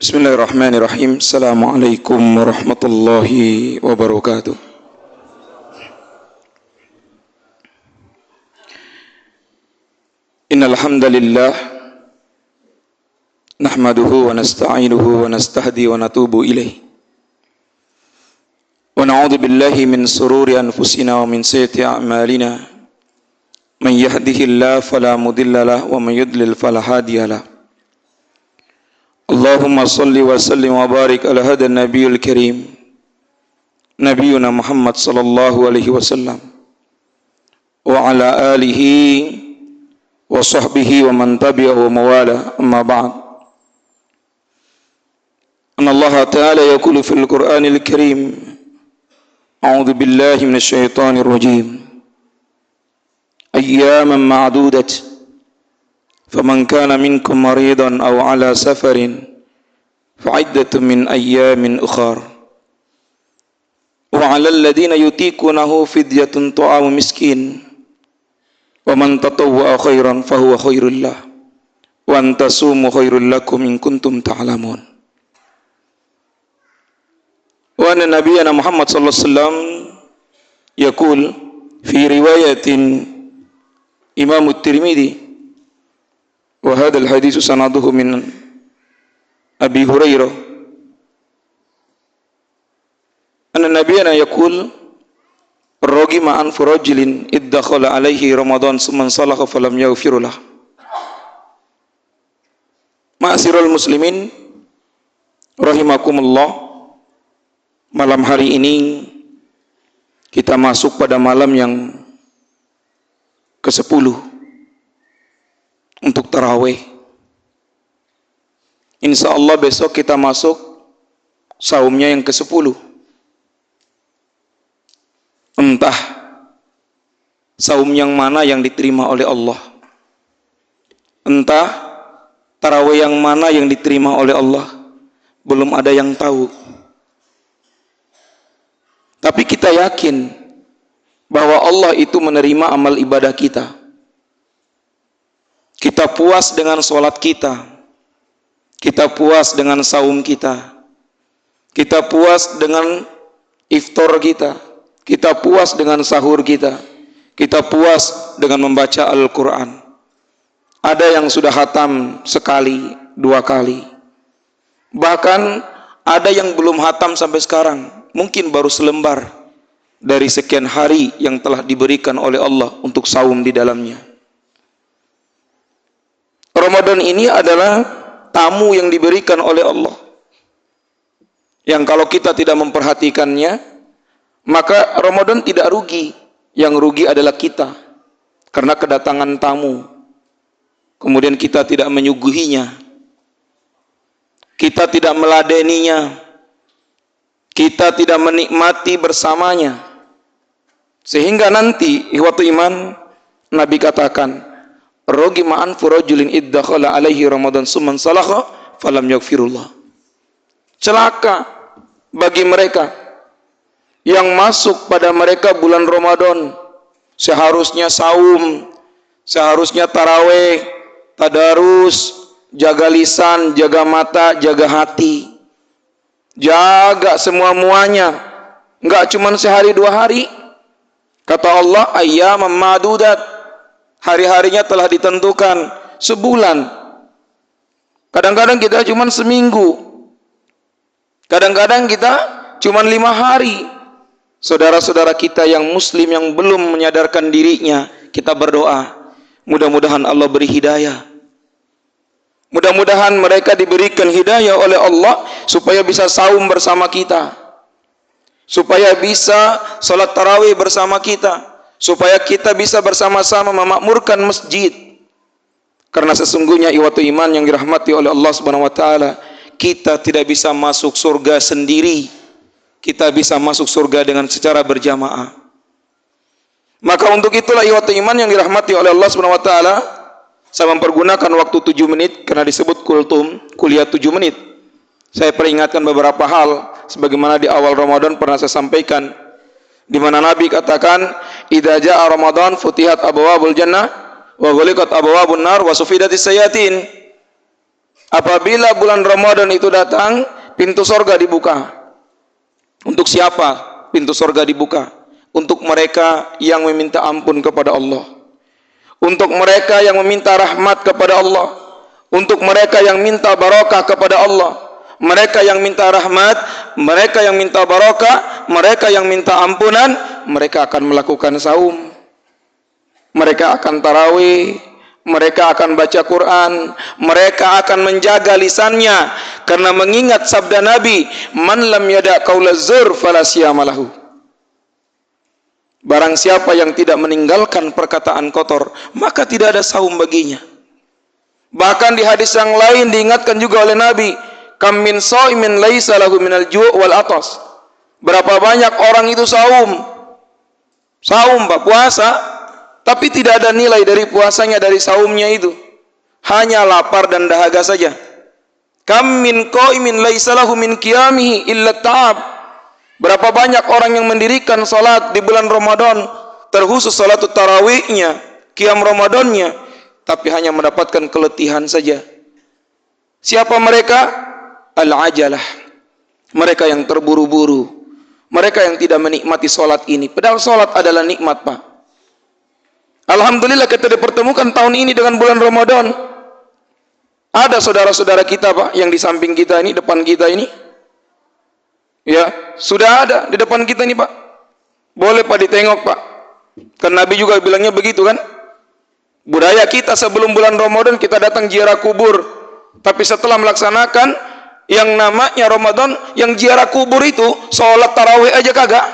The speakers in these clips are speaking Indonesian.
Bismillahirrahmanirrahim. Assalamualaikum warahmatullahi wabarakatuh. Innal hamdalillah nahmaduhu wa nasta'inuhu wa nastahdi wa natubu ilaih. Wa na'udzu billahi min sururi anfusina wa min sayyiati a'malina. Man yahdihillahu fala mudilla lahu wa man yudlil fala hadiya lahu. Allahumma salli wa sallim wa barik ala hadha nabiyul karim nabiyuna Muhammad sallallahu alaihi wasallam wa ala alihi wa sahbihi wa man tabi'ahu wa mawala, amma ba'd. Anna Allah ta'ala yaqulu fil Qur'anil Karim, a'udzu billahi minasy syaithanir rajim, ayyaman ma'dudat faman kana minkum maridan aw ala safarin fa'iddatun min ayyamin ukhar wa 'alal ladzina yutiqunahu fidyatun ta'amu miskin wa man tatawwa'a khairan fahuwa khairul lah wa an tasumu khairul lakum in kuntum ta'lamun. Wa anna nabiyyana Muhammad sallallahu alaihi wasallam yaqul fi riwayatin Imam At-Tirmidzi wa hadzal hadits sanaduhu min Abi Hurairah anna nabiyyana yaqul ragima an furajilin iddakhala alaihi ramadan summan salakha falam yaghfirullah. Ma'asyiral muslimin rahimakumullah, malam hari ini kita masuk pada malam yang ke-10 untuk tarawih. Insya Allah besok kita masuk saumnya yang ke-10. Entah saum yang mana yang diterima oleh Allah, entah tarawih yang mana yang diterima oleh Allah, belum ada yang tahu. Tapi kita yakin bahwa Allah itu menerima amal ibadah kita. Kita puas dengan sholat kita, kita puas dengan saum kita, kita puas dengan iftar kita, kita puas dengan sahur kita, kita puas dengan membaca Al-Quran. Ada yang sudah khatam sekali, 2 kali, bahkan ada yang belum khatam sampai sekarang, mungkin baru selembar dari sekian hari yang telah diberikan oleh Allah untuk saum di dalamnya. Ramadan ini adalah tamu yang diberikan oleh Allah, yang kalau kita tidak memperhatikannya, maka Ramadan tidak rugi. Yang rugi adalah kita, karena kedatangan tamu kemudian kita tidak menyuguhinya, kita tidak meladeninya, kita tidak menikmati bersamanya, sehingga nanti ikhwatu iman, Nabi katakan ragima an furajulin iddakhala alaihi ramadan summan salakha falam yaghfirullah. Celaka bagi mereka yang masuk pada mereka bulan Ramadan, seharusnya saum, seharusnya tarawih, tadarus, jaga lisan, jaga mata, jaga hati, jaga semua-muanya, enggak cuma sehari 2 hari. Kata Allah, ayyaman ma'dudat, hari-harinya telah ditentukan, sebulan. Kadang-kadang kita cuma seminggu, kadang-kadang kita cuma 5 hari. Saudara-saudara kita yang muslim yang belum menyadarkan dirinya, kita berdoa, mudah-mudahan Allah beri hidayah. Mudah-mudahan mereka diberikan hidayah oleh Allah supaya bisa saum bersama kita, supaya bisa salat tarawih bersama kita, supaya kita bisa bersama-sama memakmurkan masjid. Karena sesungguhnya ikhwatu iman yang dirahmati oleh Allah Subhanahu wa taala, kita tidak bisa masuk surga sendiri. Kita bisa masuk surga dengan secara berjamaah. Maka untuk itulah ikhwatu iman yang dirahmati oleh Allah Subhanahu wa taala, saya mempergunakan waktu 7 menit karena disebut kultum, kuliah 7 menit. Saya peringatkan beberapa hal sebagaimana di awal Ramadan pernah saya sampaikan, di mana Nabi katakan, idza jaa Ramadan futihat abwaabul jannah wa ghuliqat abwaabun nar wa sufidatis sayatin. Apabila bulan Ramadan itu datang, pintu sorga dibuka. Untuk siapa pintu sorga dibuka? Untuk mereka yang meminta ampun kepada Allah, untuk mereka yang meminta rahmat kepada Allah, untuk mereka yang minta barokah kepada Allah. Mereka yang minta rahmat, mereka yang minta barokah, mereka yang minta ampunan, mereka akan melakukan saum, mereka akan tarawih, mereka akan baca Quran, mereka akan menjaga lisannya, karena mengingat sabda Nabi, man lam yada' qaulaz zur fala siyama lahu. Barang siapa yang tidak meninggalkan perkataan kotor, maka tidak ada saum baginya. Bahkan di hadis yang lain diingatkan juga oleh Nabi, kam min shaimin laisa lahu minal ju' wal atas. Berapa banyak orang itu saum, Pak, puasa, tapi tidak ada nilai dari puasanya, dari saumnya itu. Hanya lapar dan dahaga saja. Kam min qaimin laisa lahu min qiyamihi illa ta'ab. Berapa banyak orang yang mendirikan salat di bulan Ramadan, terkhusus salat tarawihnya, qiyam Ramadannya, tapi hanya mendapatkan keletihan saja. Siapa mereka? Al-ajalah. Mereka yang terburu-buru, mereka yang tidak menikmati salat ini. Padahal salat adalah nikmat, Pak. Alhamdulillah kita dipertemukan tahun ini dengan bulan Ramadan. Ada saudara-saudara kita, Pak, yang di samping kita ini, depan kita ini. Ya, sudah ada di depan kita ini, Pak. Boleh, Pak, ditengok, Pak. Kan Nabi juga bilangnya begitu kan? Budaya kita sebelum bulan Ramadan kita datang ziarah kubur. Tapi setelah melaksanakan yang namanya Ramadan, yang ziarah kubur itu sholat tarawih aja kagak.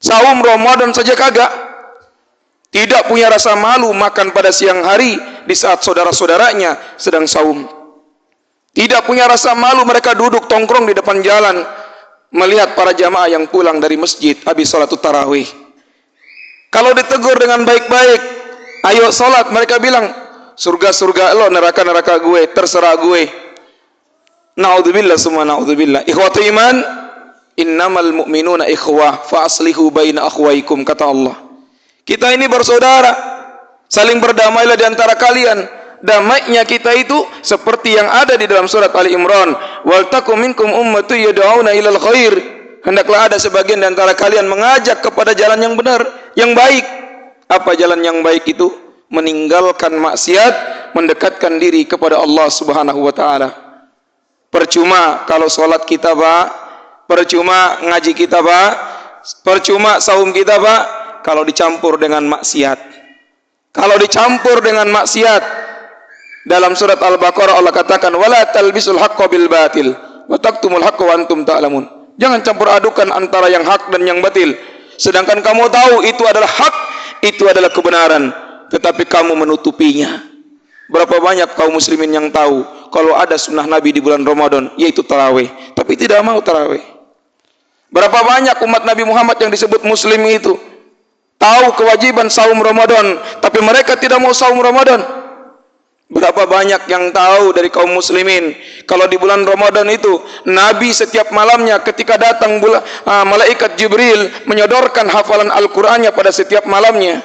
Saum Ramadan saja kagak. Tidak punya rasa malu makan pada siang hari di saat saudara-saudaranya sedang saum. Tidak punya rasa malu mereka duduk tongkrong di depan jalan melihat para jamaah yang pulang dari masjid habis sholat tarawih. Kalau ditegur dengan baik-baik, ayo sholat, mereka bilang, surga-surga lo, neraka-neraka gue, terserah gue. Na'udzubillah summa na'udzubillah. Ikhwatu iman, innamal mu'minuna ikhwah fa aslihu baina akhwaikum, kata Allah. Kita ini bersaudara, saling berdamailah di antara kalian. Damainya kita itu seperti yang ada di dalam surat Ali Imran, wal takum minkum ummatun yad'una ilal khair. Hendaklah ada sebagian di antara kalian mengajak kepada jalan yang benar, yang baik. Apa jalan yang baik itu? Meninggalkan maksiat, mendekatkan diri kepada Allah Subhanahu wa taala. Percuma kalau salat kita, Pak, percuma ngaji kita, Pak, percuma saum kita, Pak, kalau dicampur dengan maksiat. Kalau dicampur dengan maksiat. Dalam surat Al-Baqarah Allah katakan, wala talbisul haqqo bil batil wa taktumul haqqo wa antum ta'lamun. Jangan campur adukan antara yang hak dan yang batil, sedangkan kamu tahu itu adalah hak, itu adalah kebenaran, tetapi kamu menutupinya. Berapa banyak kaum muslimin yang tahu kalau ada sunnah Nabi di bulan Ramadan, yaitu tarawih, tapi tidak mau tarawih. Berapa banyak umat Nabi Muhammad yang disebut muslim itu tahu kewajiban saum Ramadan, tapi mereka tidak mau saum Ramadan. Berapa banyak yang tahu dari kaum muslimin kalau di bulan Ramadan itu Nabi setiap malamnya ketika datang malaikat Jibril menyodorkan hafalan Al-Qur'annya pada setiap malamnya.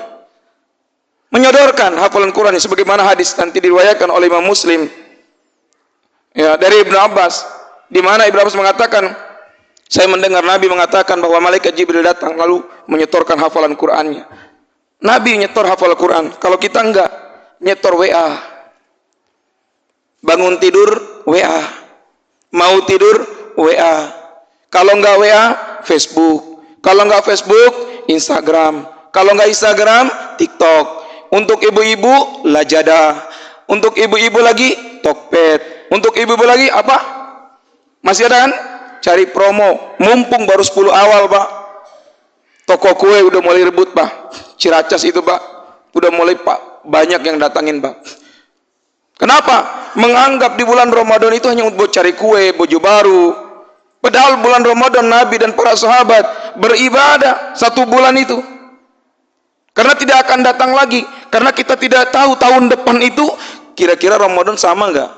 Menyodorkan hafalan Qur'annya sebagaimana hadis nanti diriwayatkan oleh Imam Muslim. Ya, dari Ibnu Abbas, di mana Ibnu Abbas mengatakan, saya mendengar Nabi mengatakan bahwa malaikat Jibril datang lalu menyetorkan hafalan Qur'annya. Nabi nyetor hafal Qur'an, kalau kita enggak, nyetor WA. Bangun tidur WA, mau tidur WA, kalau enggak WA Facebook, kalau enggak Facebook Instagram, kalau enggak Instagram TikTok. Untuk ibu-ibu Lazada, untuk ibu-ibu lagi Tokped, untuk ibu-ibu lagi apa? Masih ada kan? Cari promo, mumpung baru 10 awal, Pak. Toko kue udah mulai rebut, Pak. Ciracas itu, Pak, udah mulai, Pak, banyak yang datangin, Pak. Kenapa? Menganggap di bulan Ramadan itu hanya untuk cari kue, baju baru. Padahal bulan Ramadan Nabi dan para sahabat beribadah 1 bulan itu. Karena tidak akan datang lagi. Karena kita tidak tahu tahun depan itu kira-kira Ramadan sama enggak?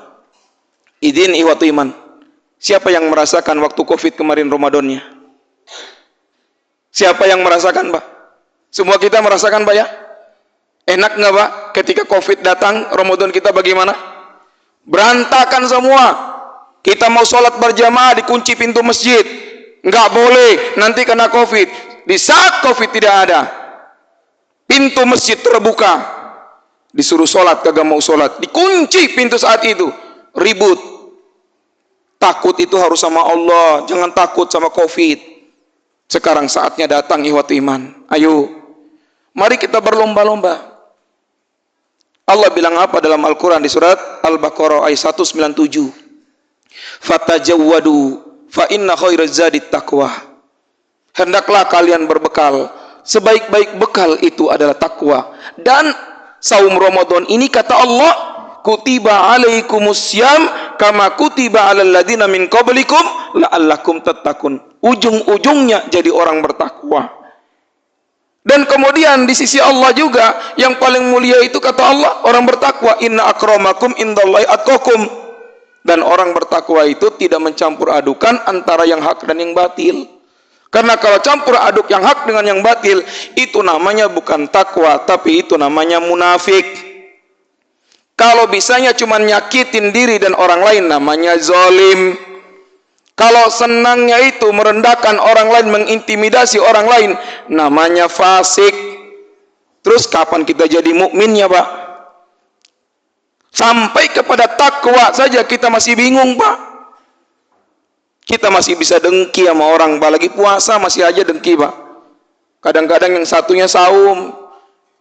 Idin iwatu iman. Siapa yang merasakan waktu Covid kemarin Ramadannya? Siapa yang merasakan, Pak? Semua kita merasakan, Pak, ya? Enak nggak, Pak, ketika Covid datang, Ramadan kita bagaimana? Berantakan semua. Kita mau sholat berjamaah dikunci pintu masjid. Nggak boleh, nanti kena COVID. Di saat COVID tidak ada, pintu masjid terbuka, disuruh sholat kagak mau sholat, dikunci pintu saat itu, ribut. Takut itu harus sama Allah, jangan takut sama COVID. Sekarang saatnya datang ikhwati iman. Ayo, mari kita berlomba-lomba. Allah bilang apa dalam Al-Quran di surat Al-Baqarah ayat 197? Fatajawwadu fa inna khairaz zadit taqwa. Hendaklah kalian berbekal, sebaik-baik bekal itu adalah takwa. Dan saum Ramadan ini kata Allah, kutiba alaikumussyam kama kutiba alal ladina min qablikum la'allakum tattaqun. Ujung-ujungnya jadi orang bertakwa. Dan kemudian di sisi Allah juga yang paling mulia itu kata Allah orang bertakwa, inna akramakum indallahi atqakum. Dan orang bertakwa itu tidak mencampur adukan antara yang hak dan yang batil. Karena kalau campur aduk yang hak dengan yang batil, itu namanya bukan takwa, tapi itu namanya munafik. Kalau bisanya cuma nyakitin diri dan orang lain, namanya zalim. Kalau senangnya itu merendahkan orang lain, mengintimidasi orang lain, namanya fasik. Terus kapan kita jadi mukminnya, Pak? Sampai kepada takwa saja kita masih bingung, Pak. Kita masih bisa dengki sama orang, apalagi puasa masih aja dengki, Pak. Kadang-kadang yang satunya saum,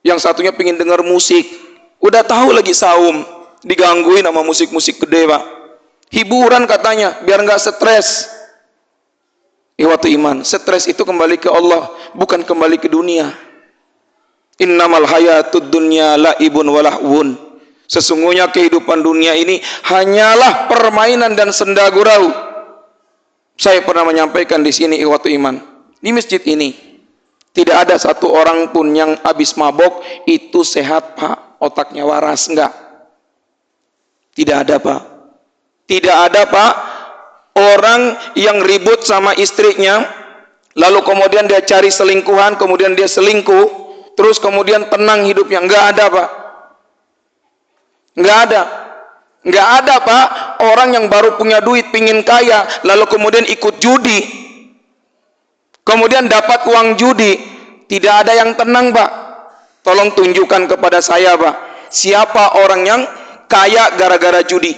yang satunya pingin dengar musik. Udah tahu lagi saum, digangguin sama musik-musik gede, Pak. Hiburan katanya, biar nggak stres. Ikhwatu iman, stres itu kembali ke Allah, bukan kembali ke dunia. Innamal hayatud dunya laibun walahwun. Sesungguhnya kehidupan dunia ini hanyalah permainan dan senda gurau. Saya pernah menyampaikan di sini ikhwatu iman, di masjid ini tidak ada satu orang pun yang habis mabok itu sehat, Pak, otaknya waras, enggak. Tidak ada, Pak. Tidak ada, Pak, orang yang ribut sama istrinya, lalu kemudian dia cari selingkuhan, kemudian dia selingkuh, terus kemudian tenang hidupnya. Enggak ada, Pak. Enggak ada. Enggak ada, Pak, orang yang baru punya duit, pingin kaya, lalu kemudian ikut judi, kemudian dapat uang judi. Tidak ada yang tenang, Pak. Tolong tunjukkan kepada saya, Pak, siapa orang yang kaya gara-gara judi?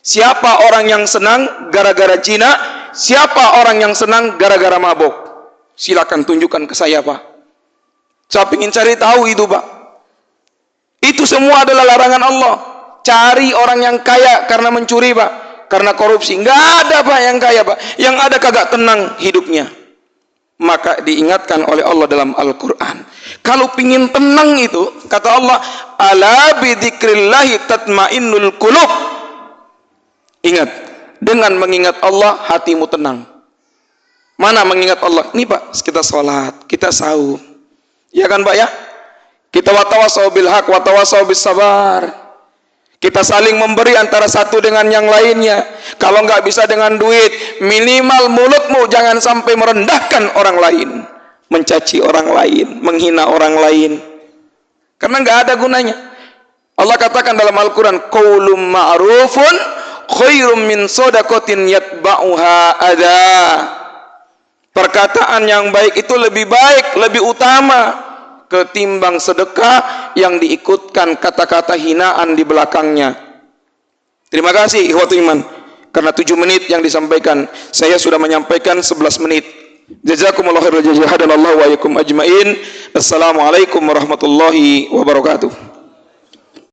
Siapa orang yang senang gara-gara zina? Siapa orang yang senang gara-gara mabok? Silakan tunjukkan ke saya, Pak. Saya ingin cari tahu itu, Pak. Itu semua adalah larangan Allah. Cari orang yang kaya karena mencuri, Pak, karena korupsi. Enggak ada, Pak, yang kaya, Pak. Yang ada kagak tenang hidupnya. Maka diingatkan oleh Allah dalam Al-Quran, kalau pingin tenang itu, kata Allah, ala bidzikrillahi tatmainnul qulub. Ingat, dengan mengingat Allah hatimu tenang. Mana mengingat Allah? Ini, Pak, kita sholat, kita saum, ya kan, Pak, ya? Kita watawasau bil haq, watawasau bis sabar. Kita saling memberi antara satu dengan yang lainnya. Kalau nggak bisa dengan duit, minimal mulutmu jangan sampai merendahkan orang lain, mencaci orang lain, menghina orang lain, karena nggak ada gunanya. Allah katakan dalam Al-Quran, qaulun ma'rufun khairum min shadaqatin yatba'uha adha. Perkataan yang baik itu lebih baik, lebih utama ketimbang sedekah yang diikutkan kata-kata hinaan di belakangnya. Terima kasih ikhwatu iman, karena 7 menit yang disampaikan, saya sudah menyampaikan 11 menit. Jazakumullahu khairal jazaa, hadanallahu wa iyyakum ajmain. Assalamualaikum warahmatullahi wabarakatuh.